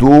2,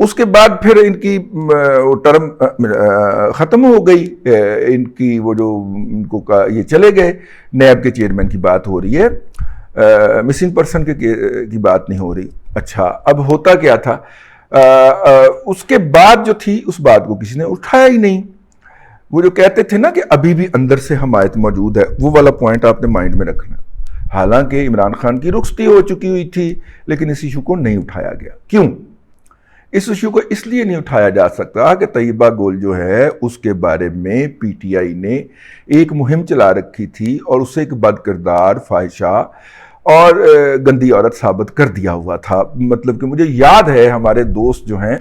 اس کے بعد پھر ان کی ٹرم ختم ہو گئی، ان کی وہ جو ان کو یہ چلے گئے، نیب کے چیئرمین کی بات ہو رہی ہے، مسنگ پرسن کی بات نہیں ہو رہی۔ اچھا اب ہوتا کیا تھا، اس کے بعد جو تھی اس بات کو کسی نے اٹھایا ہی نہیں۔ وہ جو کہتے تھے نا کہ ابھی بھی اندر سے حمایت موجود ہے، وہ والا پوائنٹ آپ نے مائنڈ میں رکھنا۔ حالانکہ عمران خان کی رخصتی ہو چکی ہوئی تھی لیکن اس ایشو کو نہیں اٹھایا گیا۔ کیوں؟ اس ایشو کو اس لیے نہیں اٹھایا جا سکتا کہ طیبہ گول جو ہے اس کے بارے میں پی ٹی آئی نے ایک مہم چلا رکھی تھی اور اسے ایک بد کردار، فاحشہ اور گندی عورت ثابت کر دیا ہوا تھا۔ مطلب کہ مجھے یاد ہے ہمارے دوست جو ہیں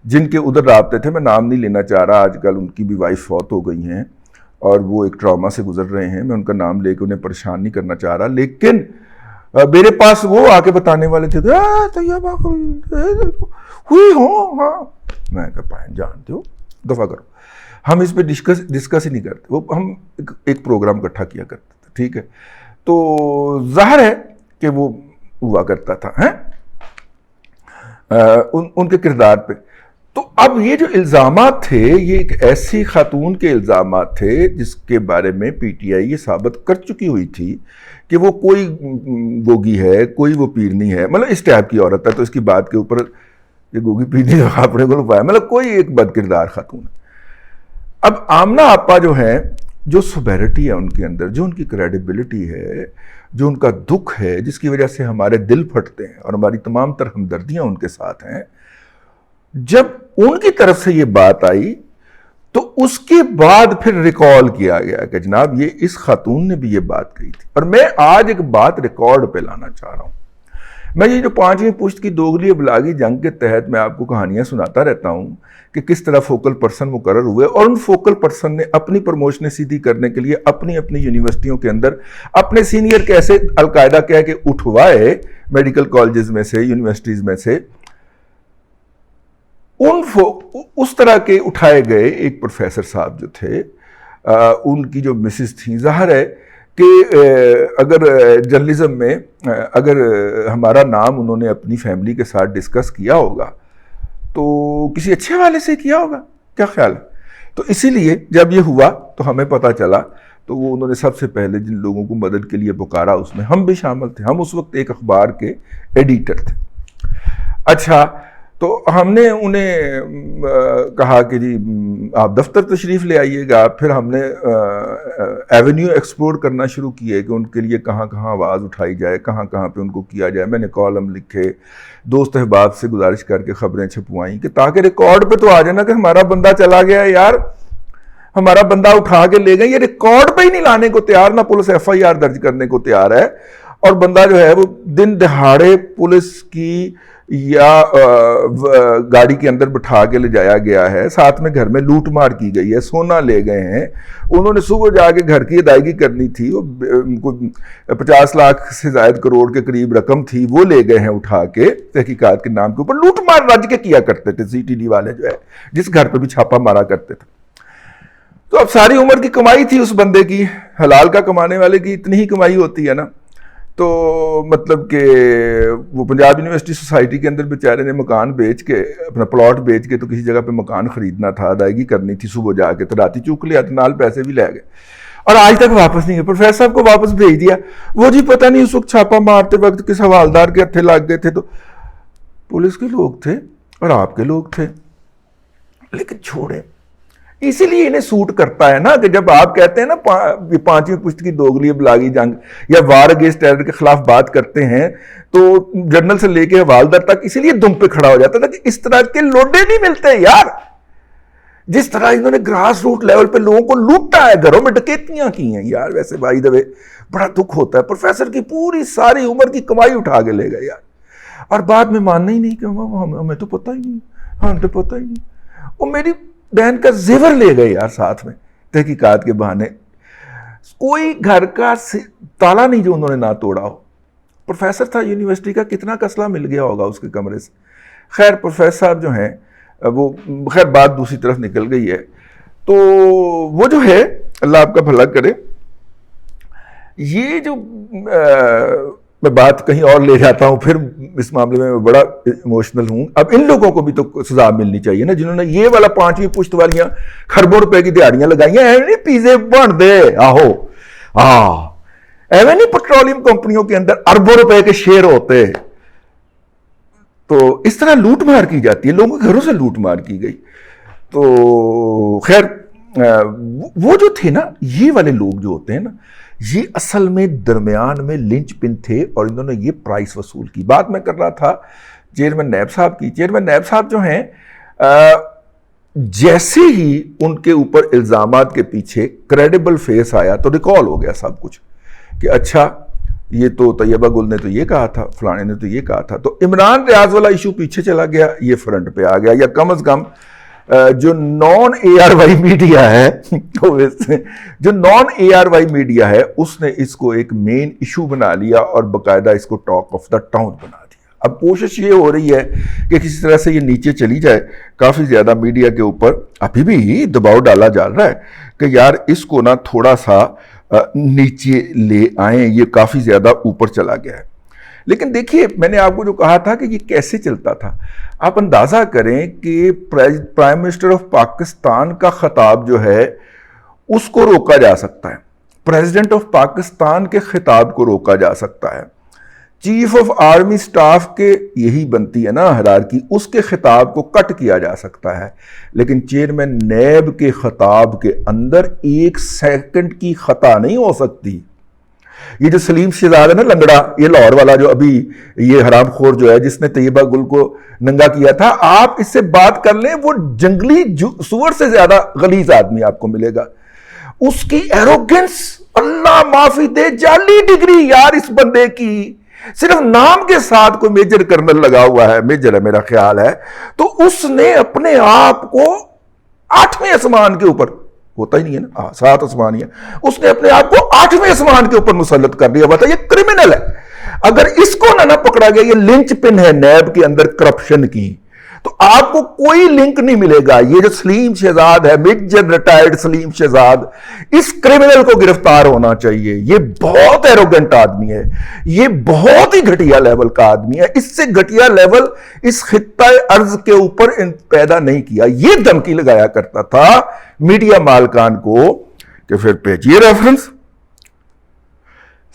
جن کے ادھر رابطے تھے، میں نام نہیں لینا چاہ رہا، آج کل ان کی بھی وائف فوت ہو گئی ہیں اور وہ ایک ٹراما سے گزر رہے ہیں، میں ان کا نام لے کے انہیں پریشان نہیں کرنا چاہ رہا، لیکن میرے پاس وہ آ کے بتانے والے تھے ہوئی ہوں، ہاں میں کہا پائیں جانتے ہو دفعہ کرو، ہم اس پہ ڈسکس ہی نہیں کرتے، وہ ہم ایک پروگرام اکٹھا کیا کرتے تھے، ٹھیک ہے، تو ظاہر ہے کہ وہ ہوا کرتا تھا ان کے کردار پہ۔ تو اب یہ جو الزامات تھے یہ ایک ایسی خاتون کے الزامات تھے جس کے بارے میں پی ٹی آئی یہ ثابت کر چکی ہوئی تھی کہ وہ کوئی گوگی ہے، کوئی وہ پیرنی ہے، مطلب اس ٹائپ کی عورت ہے، تو اس کی بات کے اوپر یہ گوگی پیرنی اپنے کو پایا، مطلب کوئی ایک بد کردار خاتون ہے۔ اب آمنہ آپا جو ہیں، جو سوبیرٹی ہے ان کے اندر، جو ان کی کریڈیبلٹی ہے، جو ان کا دکھ ہے، جس کی وجہ سے ہمارے دل پھٹتے ہیں اور ہماری تمام تر ہمدردیاں ان کے ساتھ ہیں، جب ان کی طرف سے یہ بات آئی تو اس کے بعد پھر ریکال کیا گیا کہ جناب یہ اس خاتون نے بھی یہ بات کہی تھی۔ اور میں آج ایک بات ریکارڈ پہ لانا چاہ رہا ہوں۔ میں یہ جو 5ویں پشت کی دوغلی ابلاغی جنگ کے تحت میں آپ کو کہانیاں سناتا رہتا ہوں کہ کس طرح فوکل پرسن مقرر ہوئے اور ان فوکل پرسن نے اپنی پروموشنیں سیدھی کرنے کے لیے اپنی یونیورسٹیوں کے اندر اپنے سینئر کیسے القاعدہ کہہ کے اٹھوائے میڈیکل کالجز میں سے، یونیورسٹیز میں سے، اس طرح کے اٹھائے گئے ایک پروفیسر صاحب جو تھے، ان کی جو مسز تھیں، ظاہر ہے کہ اگر جرنلزم میں اگر ہمارا نام انہوں نے اپنی فیملی کے ساتھ ڈسکس کیا ہوگا تو کسی اچھے والے سے کیا ہوگا، کیا خیال ہے؟ تو اسی لیے جب یہ ہوا تو ہمیں پتہ چلا تو وہ انہوں نے سب سے پہلے جن لوگوں کو مدد کے لیے پکارا اس میں ہم بھی شامل تھے، ہم اس وقت ایک اخبار کے ایڈیٹر تھے۔ اچھا تو ہم نے انہیں کہا کہ جی آپ دفتر تشریف لے آئیے گا، پھر ہم نے ایونیو ایکسپلور کرنا شروع کیے کہ ان کے لیے کہاں کہاں آواز اٹھائی جائے، کہاں کہاں پہ ان کو کیا جائے۔ میں نے کالم لکھے، دوست احباب سے گزارش کر کے خبریں چھپوائیں کہ تاکہ ریکارڈ پہ تو آ جائے نا کہ ہمارا بندہ چلا گیا ہے یار، ہمارا بندہ اٹھا کے لے گئے، یہ ریکارڈ پہ ہی نہیں لانے کو تیار، نہ پولیس ایف آئی آر درج کرنے کو تیار ہے، اور بندہ جو ہے وہ دن دہاڑے پولیس کی یا گاڑی کے اندر بٹھا کے لے جایا گیا ہے، ساتھ میں گھر میں لوٹ مار کی گئی ہے، سونا لے گئے ہیں، انہوں نے صبح جا کے گھر کی ادائیگی کرنی تھی، 50 لاکھ سے زائد کروڑ کے قریب رقم تھی، وہ لے گئے ہیں اٹھا کے تحقیقات کے نام کے اوپر، لوٹ مار رج کے کیا کرتے تھے سی ٹی ڈی والے جو ہے، جس گھر پہ بھی چھاپا مارا کرتے تھے۔ تو اب ساری عمر کی کمائی تھی اس بندے کی، حلال کا کمانے والے کی اتنی ہی کمائی ہوتی ہے نا، تو مطلب کہ وہ پنجاب یونیورسٹی سوسائٹی کے اندر بیچارے نے مکان بیچ کے، اپنا پلاٹ بیچ کے، تو کسی جگہ پہ مکان خریدنا تھا، ادائیگی کرنی تھی، صبح جا کے تو راتی چوک لیا، نال پیسے بھی لے گئے اور آج تک واپس نہیں گئے۔ پروفیسر صاحب کو واپس بھیج دیا، وہ جی پتہ نہیں اس وقت چھاپا مارتے وقت کس حوالدار کے ہتھے لگ گئے تھے، تو پولیس کے لوگ تھے اور آپ کے لوگ تھے، لیکن چھوڑے۔ اسی لیے انہیں سوٹ کرتا ہے نا کہ جب آپ کہتے ہیں نا 5ویں پشت کی دوغلی ابلاغی جنگ یا وار اگینسٹ ٹیرر کے خلاف بات کرتے ہیں تو جنرل سے لے کے حوالدار تک اسی لیے دم پہ کھڑا ہو جاتا تھا کہ اس طرح کے لوڈے نہیں ملتے یار، جس طرح انہوں نے گراس روٹ لیول پہ لوگوں کو لوٹا ہے، گھروں میں ڈکیتیاں کی ہیں یار۔ ویسے بائی دا وے بڑا دکھ ہوتا ہے، پروفیسر کی پوری ساری عمر کی کمائی اٹھا کے لے گئے یار، اور بعد میں ماننا ہی نہیں کہ ہمیں تو پتہ ہی نہیں، ہمیں تو پتہ ہی نہیں۔ وہ میری بہن کا زیور لے گئے یار ساتھ میں تحقیقات کے بہانے، کوئی گھر کا تالا نہیں جو انہوں نے نہ توڑا ہو۔ پروفیسر تھا یونیورسٹی کا، کتنا کسلا مل گیا ہوگا اس کے کمرے سے۔ خیر پروفیسر صاحب جو ہیں وہ خیر بات دوسری طرف نکل گئی ہے، تو وہ جو ہے اللہ آپ کا بھلا کرے، یہ جو میں بات کہیں اور لے جاتا ہوں، پھر اس معاملے میں بڑا ایموشنل ہوں. اب ان لوگوں کو بھی تو سزا ملنی چاہیے نا، جنہوں نے یہ والا 5ویں پشت والیاں خربوں روپے کی دیہڑیاں لگائی ہیں. ایویں نہیں پیزے بن دے آہو، ایویں نہیں پیٹرولیم کمپنیوں کے اندر اربوں روپے کے شیئر ہوتے. تو اس طرح لوٹ مار کی جاتی ہے، لوگوں کے گھروں سے لوٹ مار کی گئی. تو خیر وہ جو تھے نا، یہ والے لوگ جو ہوتے ہیں نا، یہ اصل میں درمیان میں لنچ پن تھے، اور انہوں نے یہ پرائس وصول کی. بات میں کر رہا تھا چیئرمین نیب صاحب کی. چیئرمین نیب صاحب جو ہیں، جیسے ہی ان کے اوپر الزامات کے پیچھے کریڈیبل فیس آیا تو ریکال ہو گیا سب کچھ، کہ اچھا یہ تو طیبہ گل نے تو یہ کہا تھا، فلانے نے تو یہ کہا تھا. تو عمران ریاض والا ایشو پیچھے چلا گیا، یہ فرنٹ پہ آ گیا. یا کم از کم جو نان اے آر وائی میڈیا ہے جو نان اے آر وائی میڈیا ہے، اس نے اس کو ایک مین ایشو بنا لیا اور باقاعدہ اس کو ٹاک آف دا ٹاؤن بنا دیا. اب کوشش یہ ہو رہی ہے کہ کسی طرح سے یہ نیچے چلی جائے. کافی زیادہ میڈیا کے اوپر ابھی بھی دباؤ ڈالا جا رہا ہے کہ یار اس کو نا تھوڑا سا نیچے لے آئیں، یہ کافی زیادہ اوپر چلا گیا ہے. لیکن دیکھیے، میں نے آپ کو جو کہا تھا کہ یہ کیسے چلتا تھا، آپ اندازہ کریں کہ پرائم منسٹر آف پاکستان کا خطاب جو ہے اس کو روکا جا سکتا ہے، پریزیڈنٹ آف پاکستان کے خطاب کو روکا جا سکتا ہے، چیف آف آرمی سٹاف کے یہی بنتی ہے نا ہیرارکی، اس کے خطاب کو کٹ کیا جا سکتا ہے. لیکن چیئرمین نیب کے خطاب کے اندر 1 سیکنڈ کی خطا نہیں ہو سکتی. یہ جو سلیم شہزاد ہے نا لنگڑا، یہ لاہور والا جو ابھی یہ حرام خور جو ہے جس نے طیبہ گل کو ننگا کیا تھا، آپ اس سے بات کر لیں، وہ جنگلی سور سے زیادہ غلیظ آدمی آپ کو ملے گا. اس کی ایروگنس، اللہ معافی دے، جعلی ڈگری یار اس بندے کی، صرف نام کے ساتھ کوئی میجر کرنل لگا ہوا ہے، میجر ہے میرا خیال ہے. تو اس نے اپنے آپ کو 8ویں آسمان کے اوپر، ہوتا ہی نہیں ہے نا، 7 آسمان ہی ہے، اس نے اپنے آپ کو 8ویں آسمان کے اوپر مسلط کر دیا. بتا یہ کرمنل ہے. اگر اس کو نہ پکڑا گیا، یہ لنچ پن ہے نیب کے اندر کرپشن کی، تو آپ کو کوئی لنک نہیں ملے گا. یہ جو سلیم شہزاد ہے، میجر ریٹائرڈ سلیم شہزاد، اس کرمنل کو گرفتار ہونا چاہیے. یہ بہت ایروگنٹ آدمی ہے، یہ بہت ہی گھٹیا لیول کا آدمی ہے. اس سے گھٹیا لیول اس خطہ ارض کے اوپر پیدا نہیں کیا. یہ دھمکی لگایا کرتا تھا میڈیا مالکان کو کہ پھر بھیجیے ریفرنس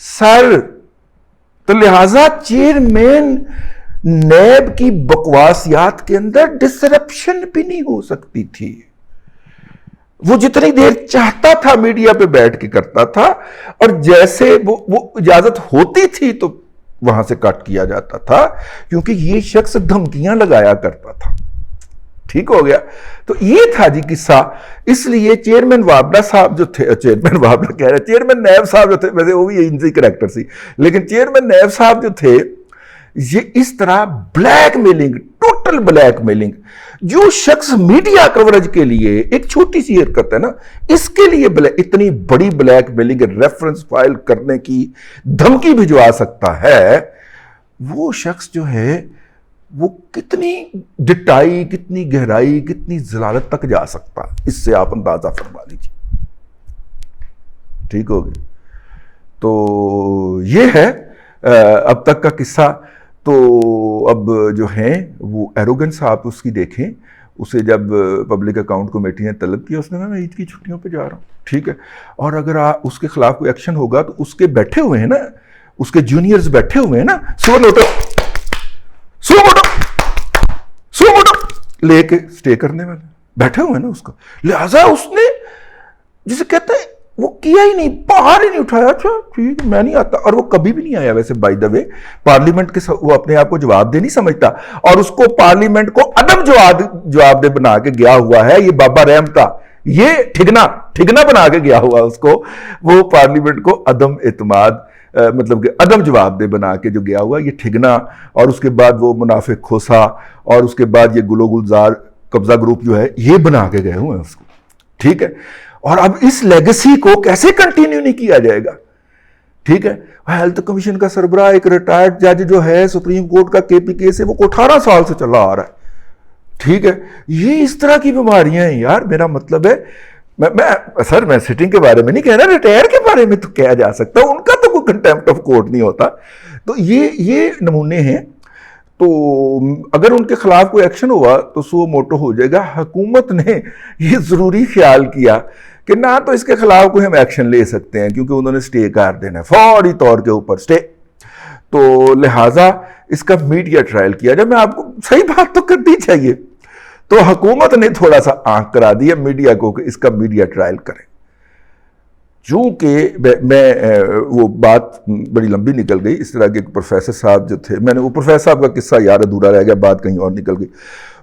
سر. تو لہذا چیئرمین نیب کی بکواسیات کے اندر ڈسرپشن بھی نہیں ہو سکتی تھی. وہ جتنی دیر چاہتا تھا میڈیا پہ بیٹھ کے کرتا تھا، اور جیسے وہ اجازت ہوتی تھی تو وہاں سے کٹ کیا جاتا تھا، کیونکہ یہ شخص دھمکیاں لگایا کرتا تھا. ٹھیک ہو گیا. تو یہ تھا جی قصہ. اس لیے چیئرمین وابلہ صاحب جو تھے، چیئرمین وابلہ کہہ رہے، چیئرمین نیب صاحب جو تھے، ویسے وہ بھی انسی کریکٹر سی، لیکن چیئرمین نیب صاحب جو تھے، یہ اس طرح black mailing, total black mailing, جو شخص میڈیا کوریج کے لیے ایک چھوٹی سی حرکت ہے نا، اس کے لیے اتنی بڑی بلیک میلنگ، ریفرنس فائل کرنے کی دھمکی بھجوا سکتا ہے، وہ شخص جو ہے وہ کتنی ڈٹائی، کتنی گہرائی، کتنی ضلالت تک جا سکتا. اس سے آپ اندازہ فرما لیجیے. ٹھیک ہو گیا. تو یہ ہے اب تک کا قصہ. تو اب جو ہیں وہ ایروگنس آپ اس کی دیکھیں. اسے جب پبلک اکاؤنٹ کمیٹی نے طلب کیا، اس نے کہا میں عید کی چھٹیوں پہ جا رہا ہوں. ٹھیک ہے. اور اگر اس کے خلاف کوئی ایکشن ہوگا تو اس کے بیٹھے ہوئے ہیں نا، اس کے جونیئرز بیٹھے ہوئے ہیں نا، سو موٹو لے کے سٹے کرنے والے بیٹھے ہوئے ہیں نا اس کا. لہذا اس نے جسے کہتا ہے وہ کیا ہی نہیں، باہر ہی نہیں اٹھایا. اچھا ٹھیک، میں نہیں آتا. اور وہ کبھی بھی نہیں آیا ویسے بائی دا وے. پارلیمنٹ کے وہ اپنے آپ کو جواب دہ نہیں سمجھتا، اور اس کو پارلیمنٹ کو عدم جواب دہ بنا کے گیا ہوا ہے. یہ بابا رحم تھا، یہ ٹھگنا بنا کے گیا ہوا اس کو. وہ پارلیمنٹ کو عدم اعتماد، مطلب کہ عدم جواب دہ بنا کے جو گیا ہوا یہ ٹھگنا. اور اس کے بعد وہ منافق کھوسا، اور اس کے بعد یہ گلو گلزار قبضہ گروپ جو ہے یہ بنا کے گئے ہوئے ہیں اس کو. ٹھیک ہے. اور اب اس لیگسی کو کیسے کنٹینیو نہیں کیا جائے گا. ٹھیک ہے. ہیلتھ کمیشن کا سربراہ ایک ریٹائرڈ جج جو ہے سپریم کورٹ کا KPK سے، وہ 18 سال سے چلا آ رہا ہے. ٹھیک ہے. یہ اس طرح کی بیماریاں ہیں یار. میرا مطلب ہے میں سٹنگ کے بارے میں نہیں کہہ رہا، ریٹائر کے بارے میں تو کہا جا سکتا. ان کا تو کوئی کنٹیمپٹ آف کورٹ نہیں ہوتا. تو یہ نمونے ہیں. تو اگر ان کے خلاف کوئی ایکشن ہوا تو سو موٹو ہو جائے گا. حکومت نے یہ ضروری خیال کیا کہ نہ تو اس کے خلاف کوئی ہم ایکشن لے سکتے ہیں کیونکہ انہوں نے سٹے کر دینا ہے فوری طور کے اوپر سٹے, تو لہٰذا اس کا میڈیا ٹرائل کیا. جب میں آپ کو صحیح بات تو کرنی چاہیے, تو حکومت نے تھوڑا سا آنکھ کرا دیا میڈیا کو کہ اس کا میڈیا ٹرائل کریں. چونکہ میں وہ بات بڑی لمبی نکل گئی, اس طرح کے ایک پروفیسر صاحب جو تھے, میں نے وہ پروفیسر صاحب کا قصہ یار ادھورا رہ گیا, بات کہیں اور نکل گئی,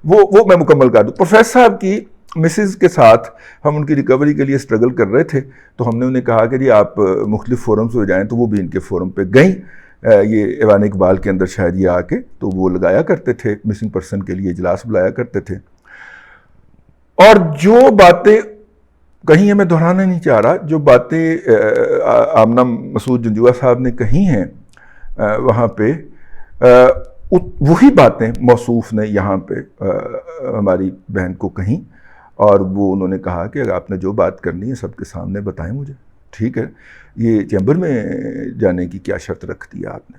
وہ میں مکمل کر دوں. پروفیسر صاحب کی مسز کے ساتھ ہم ان کی ریکوری کے لیے سٹرگل کر رہے تھے, تو ہم نے انہیں کہا کہ جی آپ مختلف فورمز ہو جائیں, تو وہ بھی ان کے فورم پہ گئیں. یہ ایوان اقبال کے اندر شاید یہ آ کے تو وہ لگایا کرتے تھے, مسنگ پرسن کے لیے اجلاس بلایا کرتے تھے. اور جو باتیں کہیں میں دہرانا نہیں چاہ رہا, جو باتیں آمنہ مسعود جنجوعہ صاحب نے کہی ہیں وہاں پہ, وہی باتیں موصوف نے یہاں پہ ہماری بہن کو کہیں, اور وہ انہوں نے کہا کہ اگر آپ نے جو بات کرنی ہے سب کے سامنے بتائیں مجھے, ٹھیک ہے, یہ چیمبر میں جانے کی کیا شرط رکھ دی آپ نے,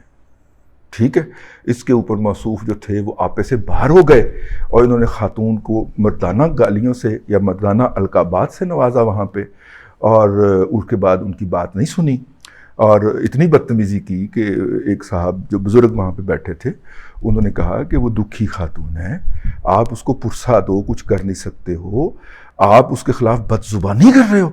ٹھیک ہے. اس کے اوپر موصوف جو تھے وہ آپے سے باہر ہو گئے اور انہوں نے خاتون کو مردانہ گالیوں سے یا مردانہ القابات سے نوازا وہاں پہ, اور اس کے بعد ان کی بات نہیں سنی اور اتنی بدتمیزی کی کہ ایک صاحب جو بزرگ وہاں پہ بیٹھے تھے انہوں نے کہا کہ وہ دکھی خاتون ہے, آپ اس کو پرسا دو, کچھ کر نہیں سکتے ہو, آپ اس کے خلاف بد زبانی کر رہے ہو,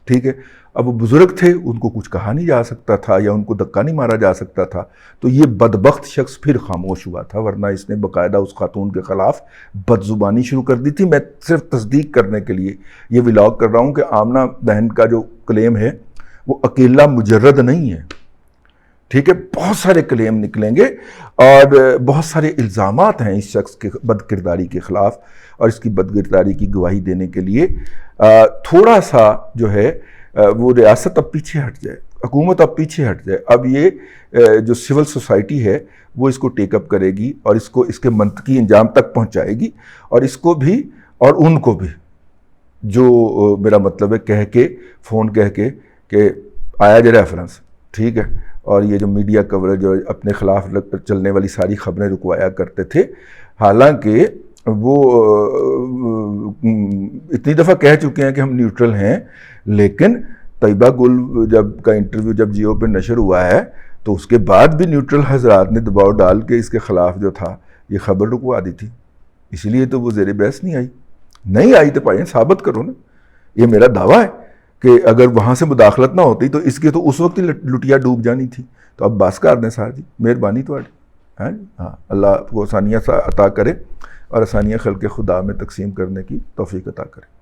ٹھیک ہے. اب وہ بزرگ تھے, ان کو کچھ کہا نہیں جا سکتا تھا یا ان کو دھکا نہیں مارا جا سکتا تھا, تو یہ بدبخت شخص پھر خاموش ہوا تھا, ورنہ اس نے باقاعدہ اس خاتون کے خلاف بد زبانی شروع کر دی تھی. میں صرف تصدیق کرنے کے لیے یہ ولاگ کر رہا ہوں کہ آمنہ بہن کا جو کلیم ہے وہ اکیلا مجرد نہیں ہے, ٹھیک ہے. بہت سارے کلیم نکلیں گے اور بہت سارے الزامات ہیں اس شخص کے بد کرداری کے خلاف, اور اس کی بد کرداری کی گواہی دینے کے لیے تھوڑا سا جو ہے وہ ریاست اب پیچھے ہٹ جائے, حکومت اب پیچھے ہٹ جائے. اب یہ جو سول سوسائٹی ہے وہ اس کو ٹیک اپ کرے گی اور اس کو اس کے منطقی انجام تک پہنچائے گی, اور اس کو بھی اور ان کو بھی, جو میرا مطلب ہے کہہ کے فون کہہ کے کہ آیا جا ریفرنس, ٹھیک ہے, اور یہ جو میڈیا کوریج جو اپنے خلاف چلنے والی ساری خبریں رکوایا کرتے تھے, حالانکہ وہ اتنی دفعہ کہہ چکے ہیں کہ ہم نیوٹرل ہیں, لیکن طیبہ گل کا انٹرویو جب جیو پہ نشر ہوا ہے تو اس کے بعد بھی نیوٹرل حضرات نے دباؤ ڈال کے اس کے خلاف جو تھا یہ خبر رکوا دی تھی. اس لیے تو وہ زیر بحث نہیں آئی تو بھائی ثابت کرو نا. یہ میرا دعویٰ ہے کہ اگر وہاں سے مداخلت نہ ہوتی تو اس کی تو اس وقت ہی لٹیا ڈوب جانی تھی. تو اب بس کر دیں سار جی, مہربانی تھوڑی, ہاں, اللہ کو آسانیاں عطا کرے اور آسانیاں خلق خدا میں تقسیم کرنے کی توفیق عطا کرے.